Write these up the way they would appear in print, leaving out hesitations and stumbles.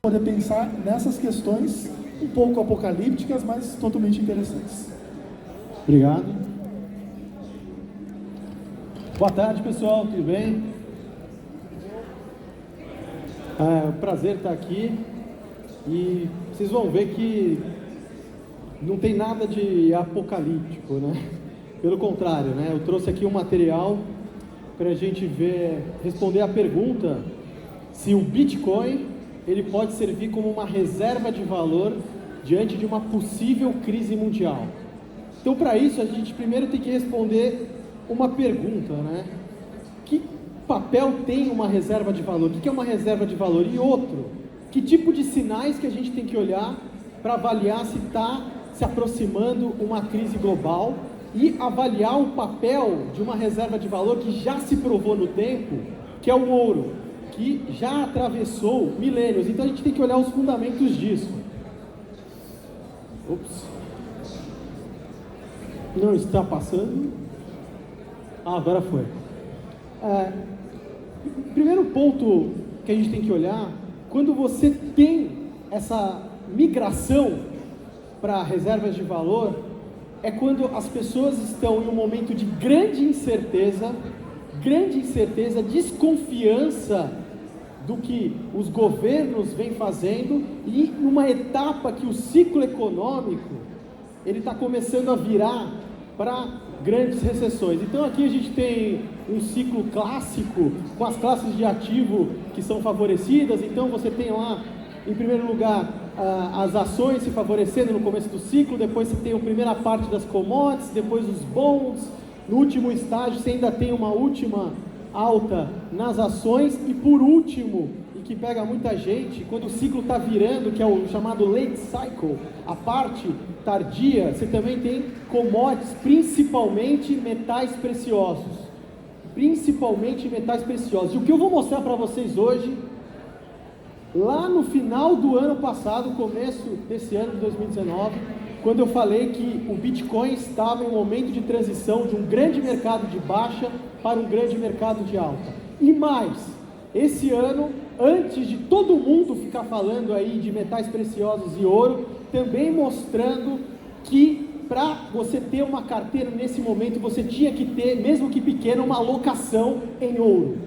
poder pensar nessas questões um pouco apocalípticas, mas totalmente interessantes. Obrigado. Boa tarde, pessoal, tudo bem? É um prazer estar aqui e vocês vão ver que não tem nada de apocalíptico, né? Pelo contrário, né? Eu trouxe aqui um material para a gente responder a pergunta se o Bitcoin ele pode servir como uma reserva de valor diante de uma possível crise mundial. Então, para isso, a gente primeiro tem que responder uma pergunta, né? Que papel tem uma reserva de valor? O que é uma reserva de valor? E outro, que tipo de sinais que a gente tem que olhar para avaliar se está se aproximando uma crise global e avaliar o papel de uma reserva de valor que já se provou no tempo, que é o ouro, que já atravessou milênios. Então a gente tem que olhar os fundamentos disso. Ops. Não está passando? Ah, agora foi. Primeiro ponto que a gente tem que olhar, quando você tem essa migração para reservas de valor, é quando as pessoas estão em um momento de grande incerteza, desconfiança do que os governos vêm fazendo e numa etapa que o ciclo econômico ele está começando a virar para grandes recessões. Então aqui a gente tem um ciclo clássico com as classes de ativo que são favorecidas. Então você tem lá, em primeiro lugar, as ações se favorecendo no começo do ciclo, depois você tem a primeira parte das commodities, depois os bonds, no último estágio você ainda tem uma última alta nas ações e por último, e que pega muita gente, quando o ciclo está virando, que é o chamado late cycle, a parte tardia, você também tem commodities, principalmente metais preciosos. E o que eu vou mostrar para vocês hoje, lá no final do ano passado, começo desse ano de 2019, quando eu falei que o Bitcoin estava em um momento de transição de um grande mercado de baixa para um grande mercado de alta. E mais, esse ano, antes de todo mundo ficar falando aí de metais preciosos e ouro, também mostrando que para você ter uma carteira nesse momento, você tinha que ter, mesmo que pequena, uma alocação em ouro.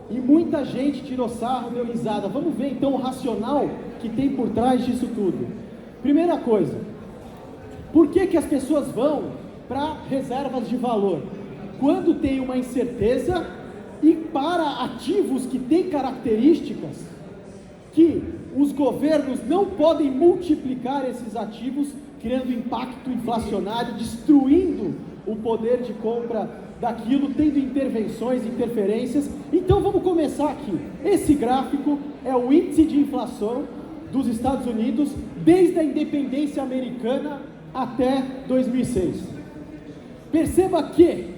E muita gente tirou sarro, deu risada. Vamos ver então o racional que tem por trás disso tudo. Primeira coisa, por que as pessoas vão para reservas de valor? Quando tem uma incerteza e para ativos que têm características que os governos não podem multiplicar esses ativos, criando impacto inflacionário, destruindo o poder de compra daquilo, tendo intervenções, interferências. Então vamos começar aqui. Esse gráfico é o índice de inflação dos Estados Unidos desde a independência americana até 2006. Perceba que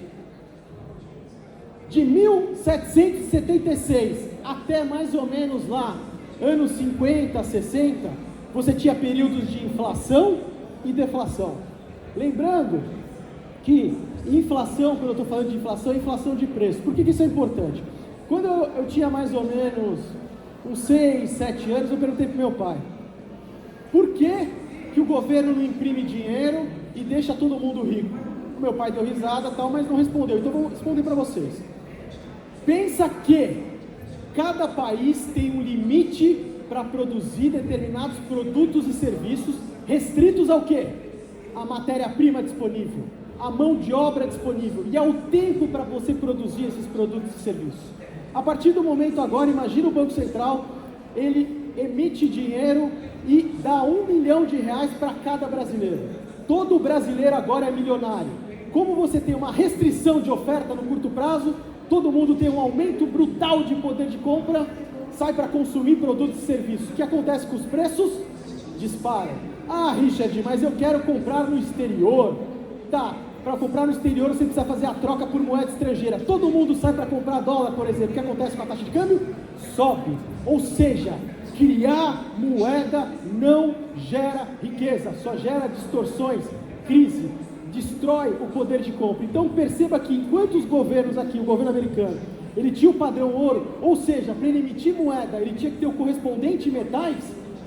de 1776 até mais ou menos lá, anos 50, 60, você tinha períodos de inflação e deflação. Lembrando que inflação, quando eu estou falando de inflação, é inflação de preço. Por que isso é importante? Quando eu tinha mais ou menos uns 6, 7 anos, eu perguntei para o meu pai, por que o governo não imprime dinheiro e deixa todo mundo rico? O meu pai deu risada, tal, mas não respondeu. Então eu vou responder para vocês. Pensa que cada país tem um limite para produzir determinados produtos e serviços restritos ao quê? A matéria-prima disponível, a mão de obra disponível e ao tempo para você produzir esses produtos e serviços. A partir do momento agora, imagina o Banco Central, ele emite dinheiro e dá R$1 milhão para cada brasileiro. Todo brasileiro agora é milionário. Como você tem uma restrição de oferta no curto prazo, todo mundo tem um aumento brutal de poder de compra, sai para consumir produtos e serviços. O que acontece com os preços? Disparam. Ah, Richard, mas eu quero comprar no exterior. Tá, para comprar no exterior você precisa fazer a troca por moeda estrangeira. Todo mundo sai para comprar dólar, por exemplo. O que acontece com a taxa de câmbio? Sobe. Ou seja, criar moeda não gera riqueza, só gera distorções, crise, destrói o poder de compra. Então perceba que enquanto os governos aqui, o governo americano, ele tinha o padrão ouro, ou seja, para ele emitir moeda, ele tinha que ter o correspondente em metais,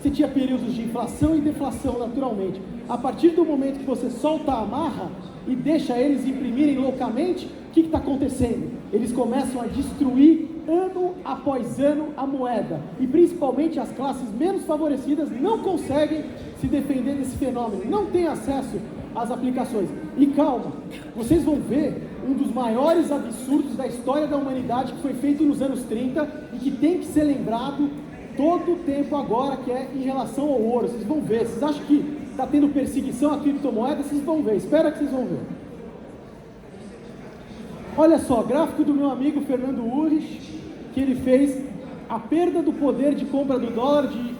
você tinha períodos de inflação e deflação naturalmente. A partir do momento que você solta a amarra e deixa eles imprimirem loucamente, o que está acontecendo? Eles começam a destruir ano após ano a moeda, e principalmente as classes menos favorecidas não conseguem se defender desse fenômeno, não têm acesso às aplicações. E calma, vocês vão ver um dos maiores absurdos da história da humanidade, que foi feito nos anos 30 e que tem que ser lembrado todo o tempo agora, que é em relação ao ouro. Vocês vão ver. Vocês acham que está tendo perseguição à criptomoeda? Vocês vão ver, espera que vocês vão ver. Olha só, gráfico do meu amigo Fernando Urrich, que ele fez a perda do poder de compra do dólar de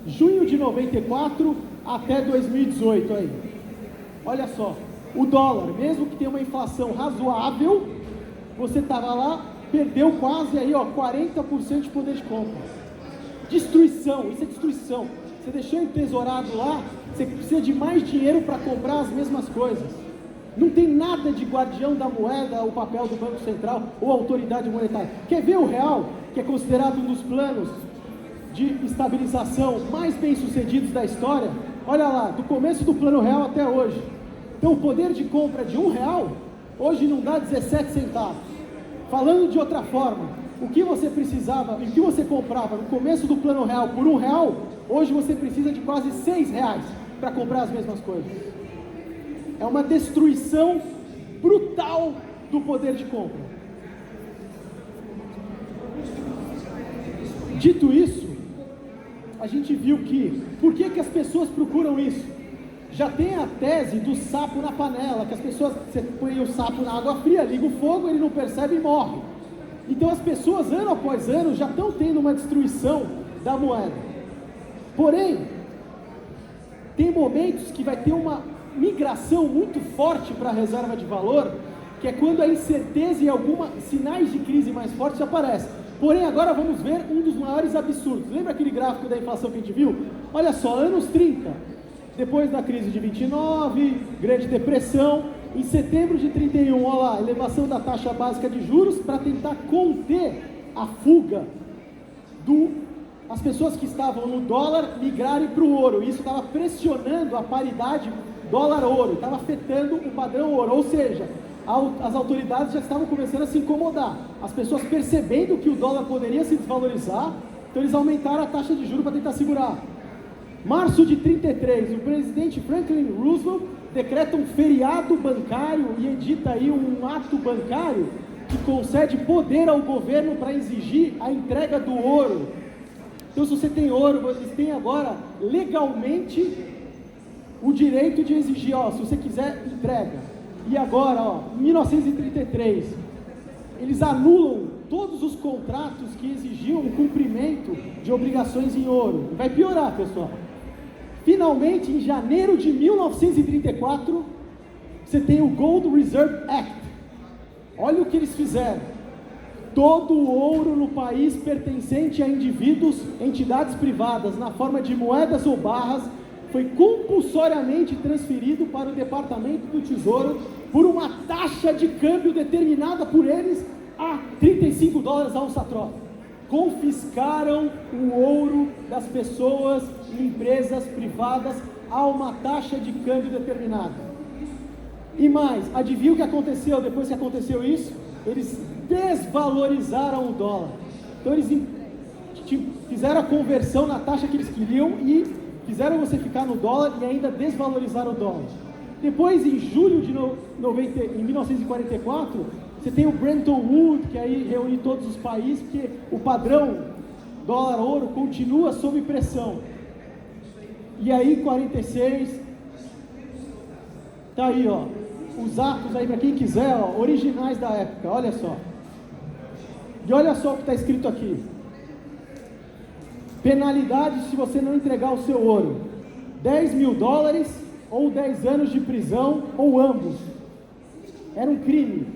junho de 94 até 2018 aí. Olha só, o dólar, mesmo que tenha uma inflação razoável, você estava lá, perdeu quase aí, ó, 40% de poder de compra. Destruição, isso é destruição. Você deixou entesourado lá, você precisa de mais dinheiro para comprar as mesmas coisas. Não tem nada de guardião da moeda, o papel do Banco Central ou autoridade monetária. Quer ver o real, que é considerado um dos planos de estabilização mais bem sucedidos da história? Olha lá, do começo do plano real até hoje. Então o poder de compra de R$1 hoje não dá 17 centavos. Falando de outra forma, o que você precisava, o que você comprava no começo do plano real por R$1, hoje você precisa de quase R$6 para comprar as mesmas coisas. É uma destruição brutal do poder de compra. Dito isso, a gente viu que, por que as pessoas procuram isso? Já tem a tese do sapo na panela, que as pessoas, você põe o sapo na água fria, liga o fogo, ele não percebe e morre. Então as pessoas, ano após ano, já estão tendo uma destruição da moeda. Porém, tem momentos que vai ter uma migração muito forte para a reserva de valor, que é quando a incerteza e alguns sinais de crise mais fortes aparecem. Porém, agora vamos ver um dos maiores absurdos. Lembra aquele gráfico da inflação que a gente viu? Olha só, anos 30, depois da crise de 29, Grande Depressão, em setembro de 31, olha lá, elevação da taxa básica de juros para tentar conter a fuga as pessoas que estavam no dólar migrarem para o ouro. Isso estava pressionando a paridade dólar-ouro, estava afetando o padrão ouro, ou seja, as autoridades já estavam começando a se incomodar, as pessoas percebendo que o dólar poderia se desvalorizar, então eles aumentaram a taxa de juros para tentar segurar. Março de 33, o presidente Franklin Roosevelt decreta um feriado bancário e edita aí um ato bancário que concede poder ao governo para exigir a entrega do ouro. Então, se você tem ouro, vocês têm agora legalmente o direito de exigir, ó, se você quiser, entrega. E agora, ó, em 1933, eles anulam todos os contratos que exigiam o cumprimento de obrigações em ouro. Vai piorar, pessoal. Finalmente, em janeiro de 1934, você tem o Gold Reserve Act. Olha o que eles fizeram. Todo o ouro no país pertencente a indivíduos, entidades privadas, na forma de moedas ou barras, foi compulsoriamente transferido para o Departamento do Tesouro por uma taxa de câmbio determinada por eles a $35 a onça-troca. Confiscaram o ouro das pessoas e empresas privadas a uma taxa de câmbio determinada. E mais, adivinha o que aconteceu depois que aconteceu isso? Eles desvalorizaram o dólar. Então eles fizeram a conversão na taxa que eles queriam e fizeram você ficar no dólar e ainda desvalorizaram o dólar. Depois, em julho de 1944, você tem o Bretton Woods, que aí reúne todos os países, porque o padrão dólar-ouro continua sob pressão. E aí, 46, tá aí, ó, os atos aí para quem quiser, ó, originais da época, olha só. E olha só o que está escrito aqui. Penalidade se você não entregar o seu ouro: $10 mil ou 10 anos de prisão, ou ambos. Era um crime.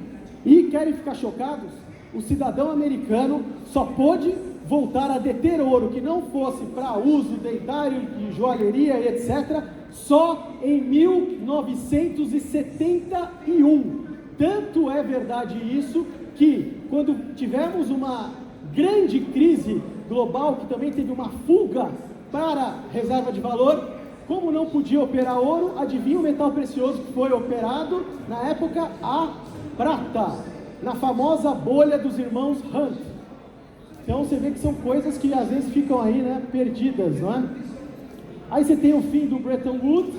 E querem ficar chocados? O cidadão americano só pôde voltar a deter ouro que não fosse para uso dentário, de joalheria e etc., só em 1971. Tanto é verdade isso que quando tivemos uma grande crise global, que também teve uma fuga para reserva de valor, como não podia operar ouro, adivinha o metal precioso que foi operado na época? A prata, na famosa bolha dos irmãos Hunt. Então você vê que são coisas que às vezes ficam aí, né, perdidas, não é? Aí você tem o fim do Bretton Woods,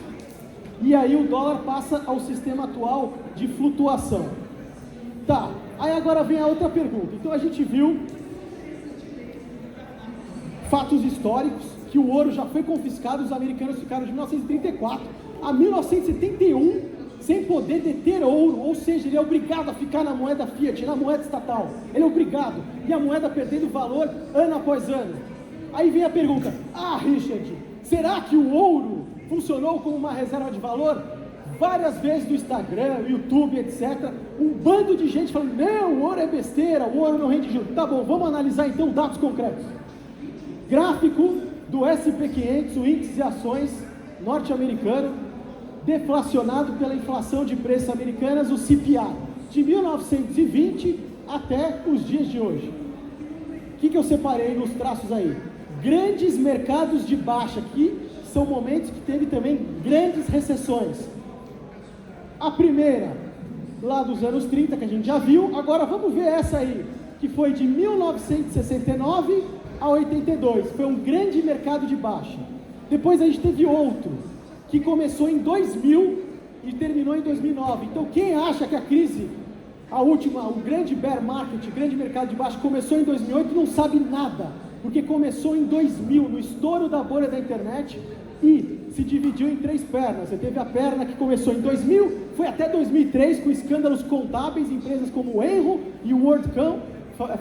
e aí o dólar passa ao sistema atual de flutuação. Tá, aí agora vem a outra pergunta. Então a gente viu fatos históricos, que o ouro já foi confiscado, os americanos ficaram de 1934 a 1971 sem poder deter ouro, ou seja, ele é obrigado a ficar na moeda fiat, na moeda estatal, ele é obrigado, e a moeda perdendo valor ano após ano. Aí vem a pergunta, Richard, será que o ouro funcionou como uma reserva de valor? Várias vezes no Instagram, YouTube, etc., um bando de gente falando, não, o ouro é besteira, o ouro não rende juros. Tá bom, vamos analisar então dados concretos. Gráfico do S&P 500, o índice de ações norte-americano, deflacionado pela inflação de preços americanas, o CPI, de 1920 até os dias de hoje. O que eu separei nos traços aí? Grandes mercados de baixa, que são momentos que teve também grandes recessões. A primeira, lá dos anos 30, que a gente já viu, agora vamos ver essa aí, que foi de 1969 a 82, foi um grande mercado de baixa. Depois a gente teve outro, que começou em 2000 e terminou em 2009. Então quem acha que a crise, a última, o grande bear market, o grande mercado de baixa começou em 2008, não sabe nada, porque começou em 2000, no estouro da bolha da internet, e se dividiu em três pernas. Você teve a perna que começou em 2000, foi até 2003, com escândalos contábeis, empresas como o Enron e o WorldCom,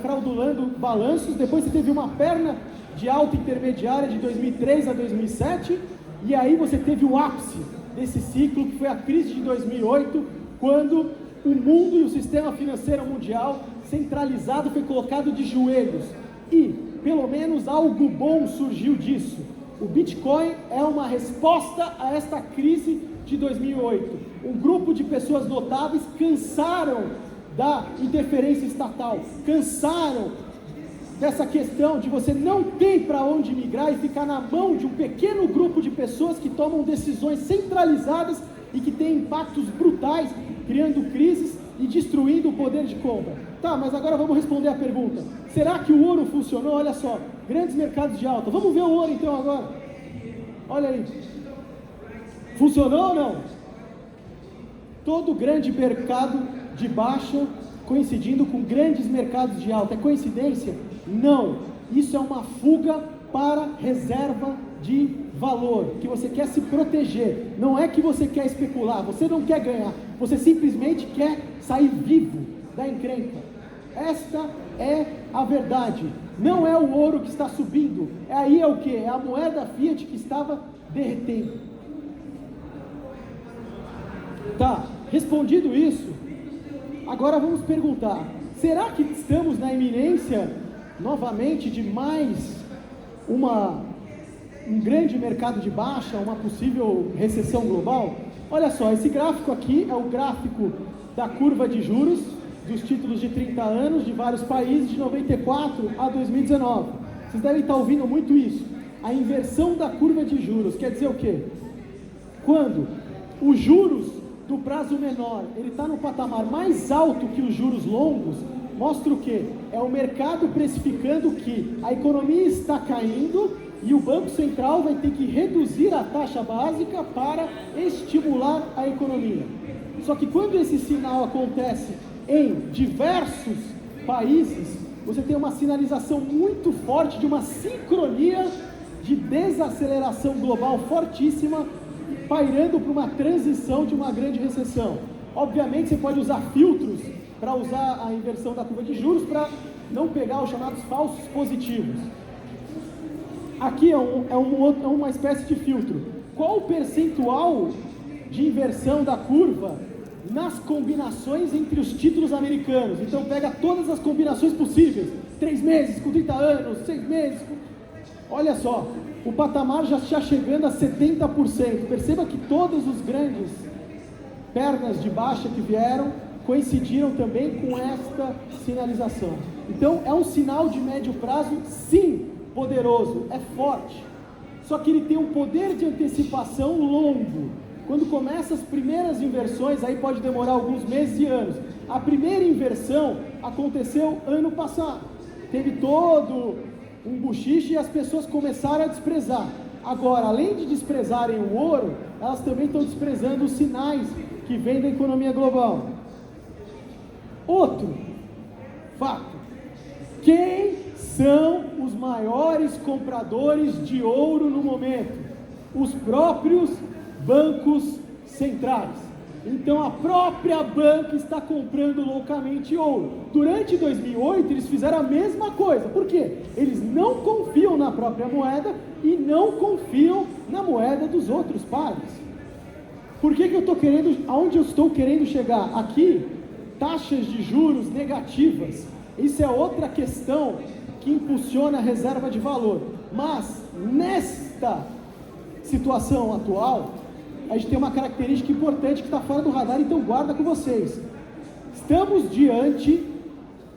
fraudulando balanços. Depois você teve uma perna de alta intermediária de 2003 a 2007, e aí você teve o ápice desse ciclo, que foi a crise de 2008, quando o mundo e o sistema financeiro mundial centralizado foi colocado de joelhos, e pelo menos algo bom surgiu disso. O Bitcoin é uma resposta a esta crise de 2008. Um grupo de pessoas notáveis cansaram da interferência estatal, cansaram dessa questão de você não ter para onde migrar e ficar na mão de um pequeno grupo de pessoas que tomam decisões centralizadas e que têm impactos brutais, criando crises e destruindo o poder de compra. Tá, mas agora vamos responder a pergunta. Será que o ouro funcionou? Olha só, grandes mercados de alta. Vamos ver o ouro então agora. Olha aí. Funcionou ou não? Todo grande mercado de baixa coincidindo com grandes mercados de alta. É coincidência? Não. Isso é uma fuga para reserva de valor, que você quer se proteger. Não é que você quer especular, você não quer ganhar, você simplesmente quer sair vivo da encrenca. Esta é a verdade. Não é o ouro que está subindo. Aí é o que? É a moeda fiat que estava derretendo. Tá, respondido isso, agora vamos perguntar, será que estamos na iminência novamente de mais um grande mercado de baixa, uma possível recessão global? Olha só, esse gráfico aqui é o gráfico da curva de juros dos títulos de 30 anos de vários países de 94 a 2019. Vocês devem estar ouvindo muito isso. A inversão da curva de juros quer dizer o quê? Quando os juros do prazo menor, ele está no patamar mais alto que os juros longos, mostra o quê? É o mercado precificando que a economia está caindo e o Banco Central vai ter que reduzir a taxa básica para estimular a economia. Só que quando esse sinal acontece em diversos países, você tem uma sinalização muito forte de uma sincronia de desaceleração global fortíssima, pairando para uma transição de uma grande recessão. Obviamente você pode usar filtros para usar a inversão da curva de juros para não pegar os chamados falsos positivos. Aqui é uma espécie de filtro. Qual o percentual de inversão da curva nas combinações entre os títulos americanos? Então pega todas as combinações possíveis, 3 meses com 30 anos, 6 meses com... Olha só, o patamar já está chegando a 70%. Perceba que todos os grandes pernas de baixa que vieram coincidiram também com esta sinalização. Então, é um sinal de médio prazo, sim, poderoso, é forte. Só que ele tem um poder de antecipação longo. Quando começa as primeiras inversões, aí pode demorar alguns meses e anos. A primeira inversão aconteceu ano passado. Teve todo um buchiche e as pessoas começaram a desprezar. Agora, além de desprezarem o ouro, elas também estão desprezando os sinais que vêm da economia global. Outro fato: quem são os maiores compradores de ouro no momento? Os próprios bancos centrais. Então a própria banca está comprando loucamente ouro. Durante 2008 eles fizeram a mesma coisa. Por quê? Eles não confiam na própria moeda e não confiam na moeda dos outros pares. Por que eu estou querendo, aonde eu estou querendo chegar? Aqui, taxas de juros negativas. Isso é outra questão que impulsiona a reserva de valor. Mas nesta situação atual, a gente tem uma característica importante que está fora do radar, então guarda com vocês. Estamos diante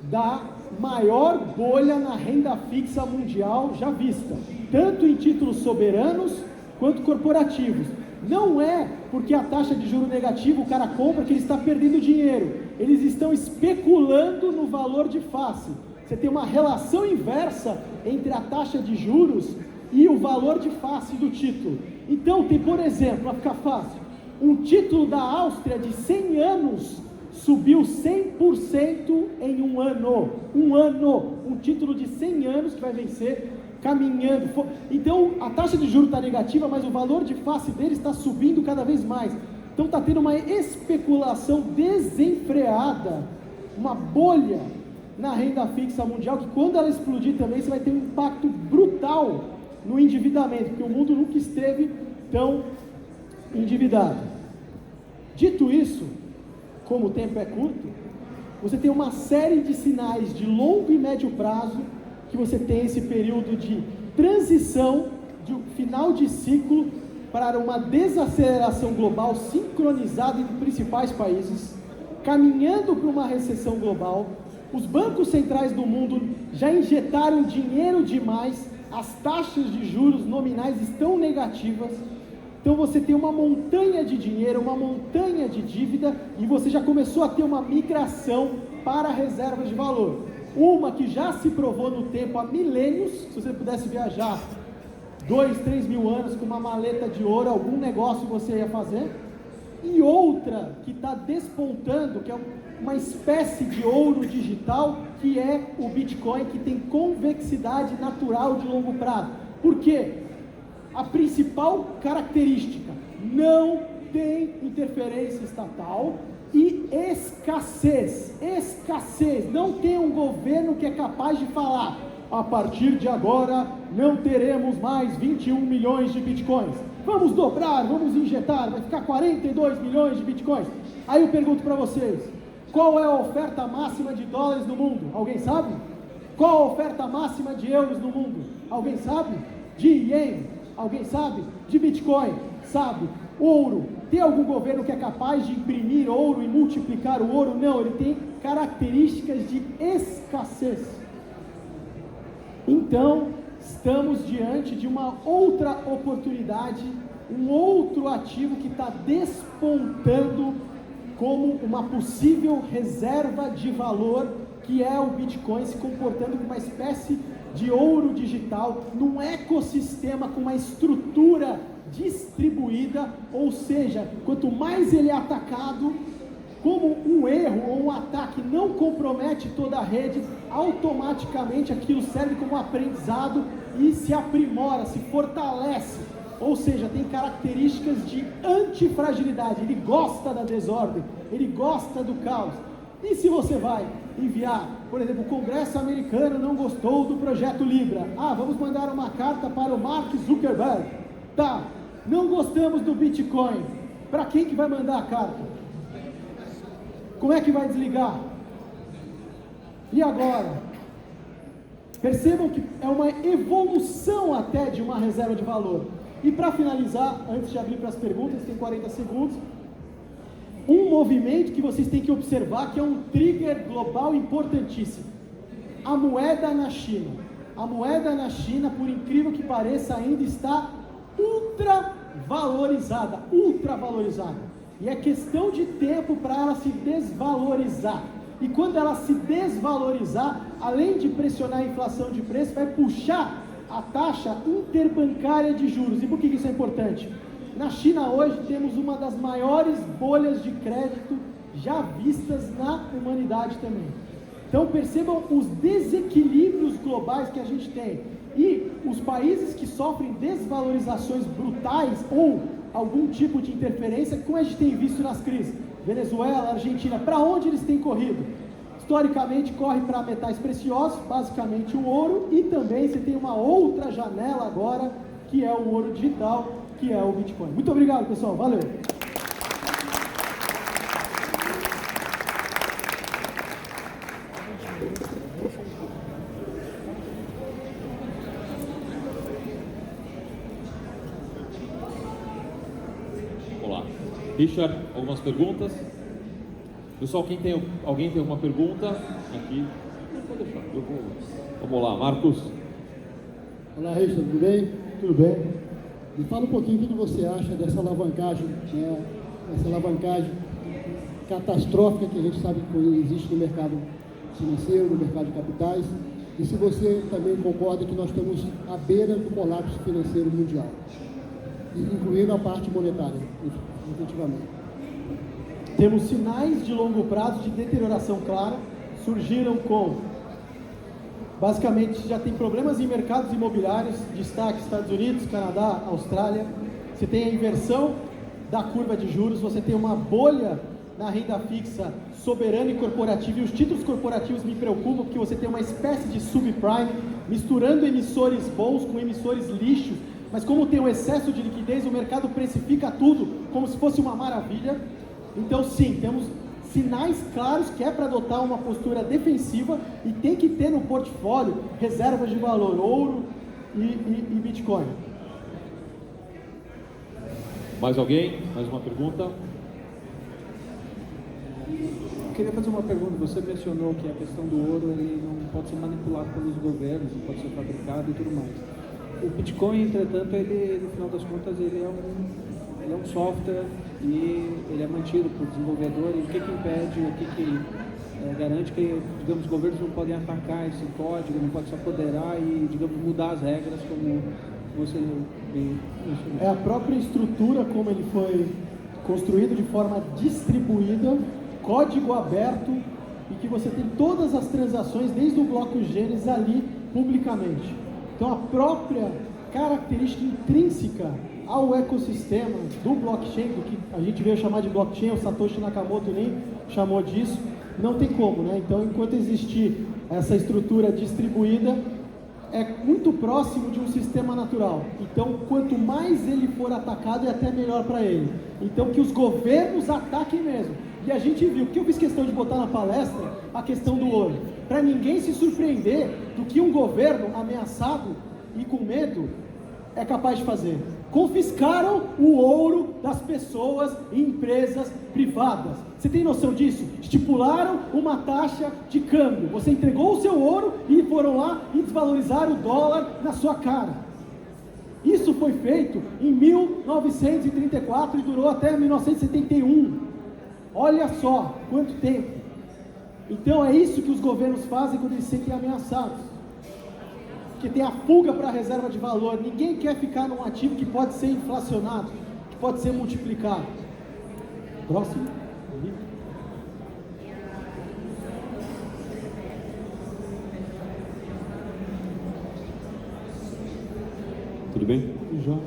da maior bolha na renda fixa mundial já vista, tanto em títulos soberanos quanto corporativos. Não é porque a taxa de juro negativo o cara compra que ele está perdendo dinheiro. Eles estão especulando no valor de face. Você tem uma relação inversa entre a taxa de juros e o valor de face do título. Então tem, por exemplo, para ficar fácil, um título da Áustria de 100 anos subiu 100% em um ano. Um título de 100 anos que vai vencer caminhando. Então a taxa de juros está negativa, mas o valor de face dele está subindo cada vez mais. Então está tendo uma especulação desenfreada, uma bolha na renda fixa mundial, que quando ela explodir também você vai ter um impacto brutal no endividamento, porque o mundo nunca esteve tão endividado. Dito isso, como o tempo é curto, você tem uma série de sinais de longo e médio prazo, que você tem esse período de transição, de final de ciclo, para uma desaceleração global sincronizada entre principais países, caminhando para uma recessão global. Os bancos centrais do mundo já injetaram dinheiro demais, as taxas de juros nominais estão negativas, então você tem uma montanha de dinheiro, uma montanha de dívida, e você já começou a ter uma migração para reservas de valor. Uma que já se provou no tempo há milênios, se você pudesse viajar 2, 3 mil anos com uma maleta de ouro, algum negócio você ia fazer, e outra que está despontando, que é uma espécie de ouro digital, que é o Bitcoin, que tem convexidade natural de longo prazo. Por quê? A principal característica: não tem interferência estatal e escassez. Não tem um governo que é capaz de falar: a partir de agora não teremos mais 21 milhões de Bitcoins, vamos dobrar, vamos injetar, vai ficar 42 milhões de Bitcoins. Aí eu pergunto para vocês: qual é a oferta máxima de dólares no mundo? Alguém sabe? Qual a oferta máxima de euros no mundo? Alguém sabe? De ien? Alguém sabe? De Bitcoin? Sabe? Ouro. Tem algum governo que é capaz de imprimir ouro e multiplicar o ouro? Não, ele tem características de escassez. Então, estamos diante de uma outra oportunidade, um outro ativo que está despontando como uma possível reserva de valor, que é o Bitcoin se comportando como uma espécie de ouro digital, num ecossistema com uma estrutura distribuída, ou seja, quanto mais ele é atacado, como um erro ou um ataque não compromete toda a rede, automaticamente aquilo serve como aprendizado e se aprimora, se fortalece. Ou seja, tem características de antifragilidade. Ele gosta da desordem, ele gosta do caos. E se você vai enviar, por exemplo, o Congresso americano não gostou do projeto Libra, vamos mandar uma carta para o Mark Zuckerberg, tá, não gostamos do Bitcoin, para quem que vai mandar a carta? Como é que vai desligar? E agora? Percebam que é uma evolução até de uma reserva de valor. E para finalizar, antes de abrir para as perguntas, tem 40 segundos, um movimento que vocês têm que observar, que é um trigger global importantíssimo. A moeda na China. A moeda na China, por incrível que pareça, ainda está ultra valorizada. E é questão de tempo para ela se desvalorizar. E quando ela se desvalorizar, além de pressionar a inflação de preço, vai puxar a taxa interbancária de juros. E por que isso é importante? Na China hoje temos uma das maiores bolhas de crédito já vistas na humanidade também. Então percebam os desequilíbrios globais que a gente tem. E os países que sofrem desvalorizações brutais ou algum tipo de interferência, como a gente tem visto nas crises, Venezuela, Argentina, para onde eles têm corrido? Historicamente corre para metais preciosos, basicamente o ouro, e também você tem uma outra janela agora, que é o ouro digital, que é o Bitcoin. Muito obrigado, pessoal. Valeu! Olá. Richard, algumas perguntas? Pessoal, alguém tem alguma pergunta? Aqui. Pode deixar. Vamos lá, Marcos. Olá, Richard, tudo bem? Tudo bem? Me fala um pouquinho o que você acha dessa alavancagem, né? Essa alavancagem catastrófica que a gente sabe que existe no mercado financeiro, no mercado de capitais, e se você também concorda que nós estamos à beira do colapso financeiro mundial, incluindo a parte monetária, efetivamente. Temos sinais de longo prazo de deterioração clara, surgiram basicamente já tem problemas em mercados imobiliários, destaque Estados Unidos, Canadá, Austrália. Você tem a inversão da curva de juros, você tem uma bolha na renda fixa soberana e corporativa, e os títulos corporativos me preocupam, porque você tem uma espécie de subprime, misturando emissores bons com emissores lixos, mas como tem um excesso de liquidez, o mercado precifica tudo como se fosse uma maravilha. Então sim, temos sinais claros que é para adotar uma postura defensiva e tem que ter no portfólio reservas de valor, ouro e Bitcoin. Mais alguém? Mais uma pergunta? Eu queria fazer uma pergunta. Você mencionou que a questão do ouro ele não pode ser manipulado pelos governos, não pode ser fabricado e tudo mais. O Bitcoin, entretanto, ele, no final das contas, ele é um software e ele é mantido por desenvolvedores. O que impede, o que garante que, digamos, os governos não podem atacar esse código, não podem se apoderar e, digamos, mudar as regras como você mencionou? É a própria estrutura como ele foi construído de forma distribuída, código aberto, e que você tem todas as transações desde o bloco Gênesis ali publicamente. Então a própria característica intrínseca ao ecossistema do blockchain, do que a gente veio chamar de blockchain, o Satoshi Nakamoto nem chamou disso, não tem como, né? Então enquanto existir essa estrutura distribuída, é muito próximo de um sistema natural. Então quanto mais ele for atacado, é até melhor para ele. Então que os governos ataquem mesmo. E a gente viu, porque eu fiz questão de botar na palestra a questão do ouro, para ninguém se surpreender do que um governo ameaçado e com medo é capaz de fazer. Confiscaram o ouro das pessoas e empresas privadas. Você tem noção disso? Estipularam uma taxa de câmbio. Você entregou o seu ouro e foram lá e desvalorizaram o dólar na sua cara. Isso foi feito em 1934 e durou até 1971. Olha só quanto tempo. Então é isso que os governos fazem quando eles se sentem ameaçados. Porque tem a fuga para a reserva de valor. Ninguém quer ficar num ativo que pode ser inflacionado, que pode ser multiplicado. Próximo. Tudo bem? João.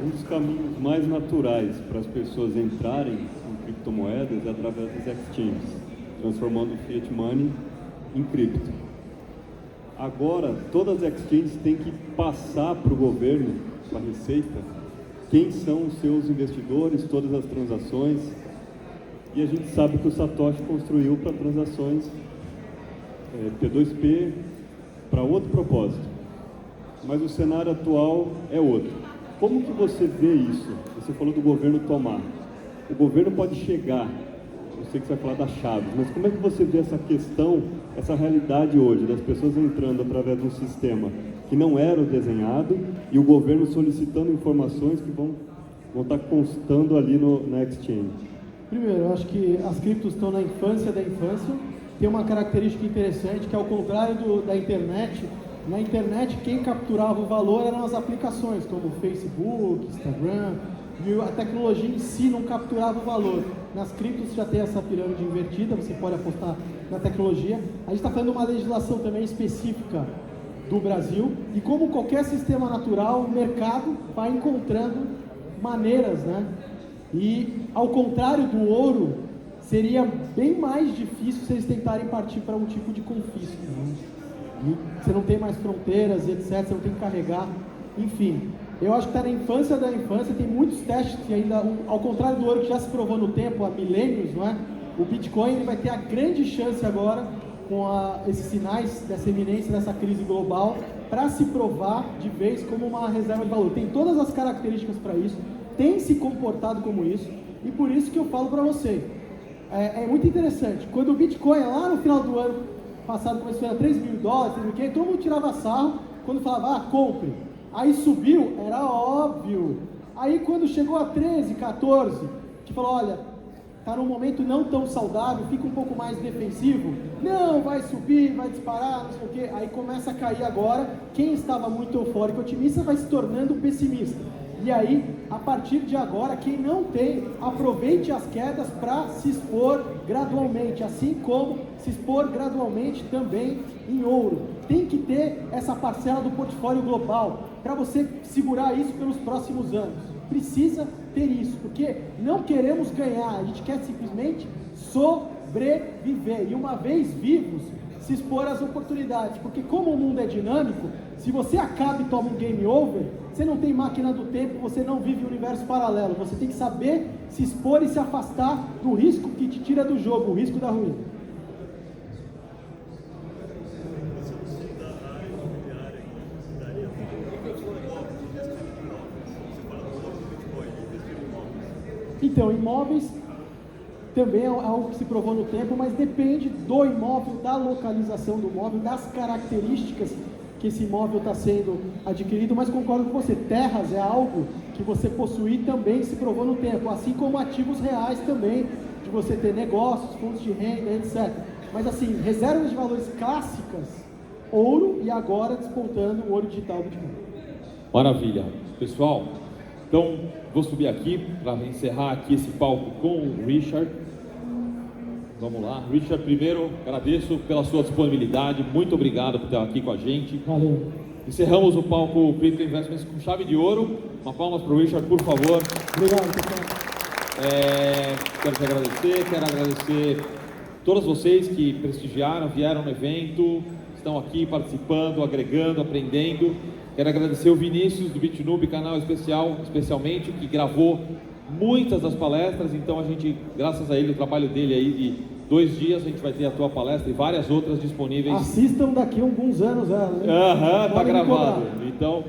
Um dos caminhos mais naturais para as pessoas entrarem em criptomoedas é através das exchanges, transformando o fiat money em cripto. Agora, todas as exchanges têm que passar para o governo, para a Receita, quem são os seus investidores, todas as transações. E a gente sabe que o Satoshi construiu para transações P2P para outro propósito. Mas o cenário atual é outro. Como que você vê isso? Você falou do governo tomar. o governo pode chegar, eu sei que você vai falar das chaves, mas como é que você vê essa questão, essa realidade hoje, das pessoas entrando através de um sistema que não era o desenhado e o governo solicitando informações que vão estar constando ali na exchange? Primeiro, eu acho que as criptos estão na infância da infância. Tem uma característica interessante que, ao contrário da internet, na internet quem capturava o valor eram as aplicações, como Facebook, Instagram, e a tecnologia em si não capturava o valor. Nas criptos já tem essa pirâmide invertida, você pode apostar na tecnologia. A gente está falando de uma legislação também específica do Brasil, e como qualquer sistema natural, o mercado vai encontrando maneiras, né? E ao contrário do ouro, seria bem mais difícil se eles tentarem partir para um tipo de confisco, né? E você não tem mais fronteiras, etc., você não tem que carregar, enfim. Eu acho que está na infância da infância, tem muitos testes que ainda, ao contrário do ouro que já se provou no tempo, há milênios, não é? O Bitcoin ele vai ter a grande chance agora, com esses sinais dessa iminência, dessa crise global, para se provar de vez como uma reserva de valor. Tem todas as características para isso, tem se comportado como isso, e por isso que eu falo para você, é muito interessante, quando o Bitcoin lá no final do ano passado começou a $3 mil, todo mundo tirava sarro, quando falava, compre, aí subiu, era óbvio, aí quando chegou a 13, 14, que falou, olha, está num momento não tão saudável, fica um pouco mais defensivo, não, vai subir, vai disparar, não sei o que, aí começa a cair agora, quem estava muito eufórico, otimista, vai se tornando pessimista. E aí, a partir de agora, quem não tem, aproveite as quedas para se expor gradualmente, assim como se expor gradualmente também em ouro. Tem que ter essa parcela do portfólio global para você segurar isso pelos próximos anos. Precisa ter isso, porque não queremos ganhar, a gente quer simplesmente sobreviver. E uma vez vivos, se expor às oportunidades, porque como o mundo é dinâmico, se você acaba e toma um game over, você não tem máquina do tempo, você não vive um universo paralelo, você tem que saber se expor e se afastar do risco que te tira do jogo, o risco da ruína. Então, imóveis também é algo que se provou no tempo, mas depende do imóvel, da localização do imóvel, das características que esse imóvel está sendo adquirido, mas concordo com você, terras é algo que você possuir também se provou no tempo, assim como ativos reais também, de você ter negócios, fundos de renda, etc. Mas assim, reservas de valores clássicas, ouro e agora despontando o ouro digital Bitcoin. Maravilha. Pessoal, então vou subir aqui para encerrar aqui esse palco com o Richard. Vamos lá. Richard, primeiro, agradeço pela sua disponibilidade, muito obrigado por estar aqui com a gente. Valeu. Encerramos o palco Crypto Investments com chave de ouro. Uma palma para o Richard, por favor. Obrigado, pessoal. Quero te agradecer, quero agradecer todos vocês que prestigiaram, vieram no evento, estão aqui participando, agregando, aprendendo. Quero agradecer o Vinícius do BitNoob, canal especial, especialmente, que gravou muitas das palestras, então a gente, graças a ele, o trabalho dele aí de 2 dias, a gente vai ter a tua palestra e várias outras disponíveis. Assistam daqui a alguns anos, né? Tá gravado. Então,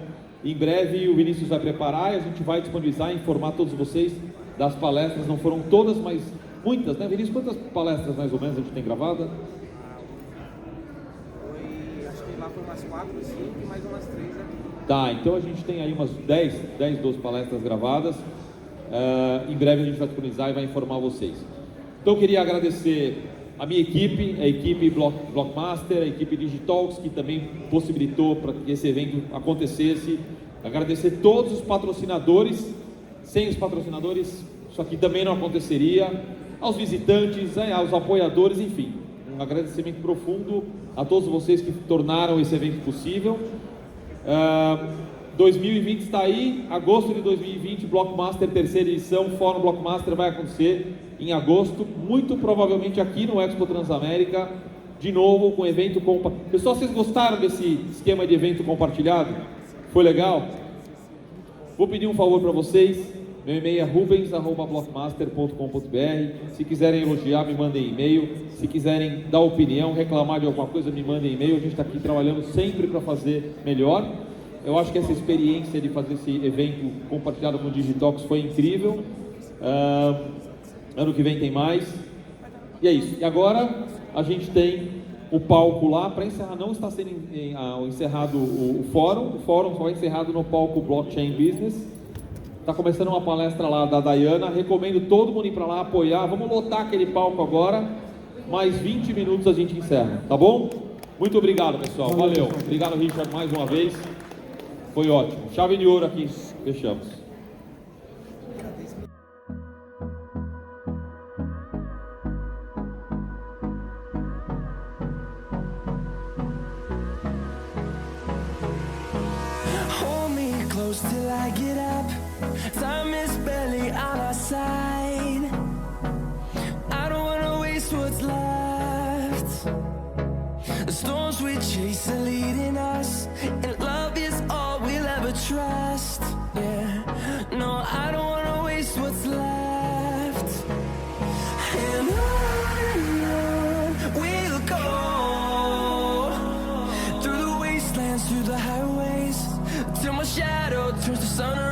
em breve o Vinícius vai preparar e a gente vai disponibilizar e informar todos vocês das palestras. Não foram todas, mas muitas, né, Vinícius? Quantas palestras mais ou menos a gente tem gravada? Acho que lá foi umas 4, 5 e mais umas 3 aqui. Tá, então a gente tem aí umas 10, 12 palestras gravadas. Em breve a gente vai disponibilizar e vai informar vocês. Então eu queria agradecer a minha equipe, a equipe Blockmaster, a equipe Digitalks, que também possibilitou para que esse evento acontecesse. Agradecer todos os patrocinadores. Sem os patrocinadores isso aqui também não aconteceria. Aos visitantes, aos apoiadores, enfim. Um agradecimento profundo a todos vocês que tornaram esse evento possível. 2020 está aí, agosto de 2020, Blockmaster, 3ª edição, Fórum Blockmaster vai acontecer em agosto, muito provavelmente aqui no Expo Transamérica, de novo com evento compartilhado. Pessoal, vocês gostaram desse esquema de evento compartilhado? Foi legal? Vou pedir um favor para vocês, meu e-mail é rubens@blockmaster.com.br. Se quiserem elogiar, me mandem e-mail. Se quiserem dar opinião, reclamar de alguma coisa, me mandem e-mail. A gente está aqui trabalhando sempre para fazer melhor. Eu acho que essa experiência de fazer esse evento compartilhado com o Digitalks foi incrível. Ano que vem tem mais. E é isso. E agora a gente tem o palco lá para encerrar. Não está sendo encerrado o fórum. O fórum só é encerrado no palco Blockchain Business. Está começando uma palestra lá da Dayana. Recomendo todo mundo ir para lá apoiar. Vamos lotar aquele palco agora. Mais 20 minutos a gente encerra, tá bom? Muito obrigado, pessoal. Valeu. Obrigado, Richard, mais uma vez. Foi ótimo. Chave de ouro aqui. Fechamos. Hold me close till I get up. Time is barely on our side. I don't wanna waste what's left. The storms we chase are leading us, and love is all we'll ever trust. Yeah, no, I don't wanna waste what's left. And on we'll go, through the wastelands, through the highways, till my shadow turns to sun.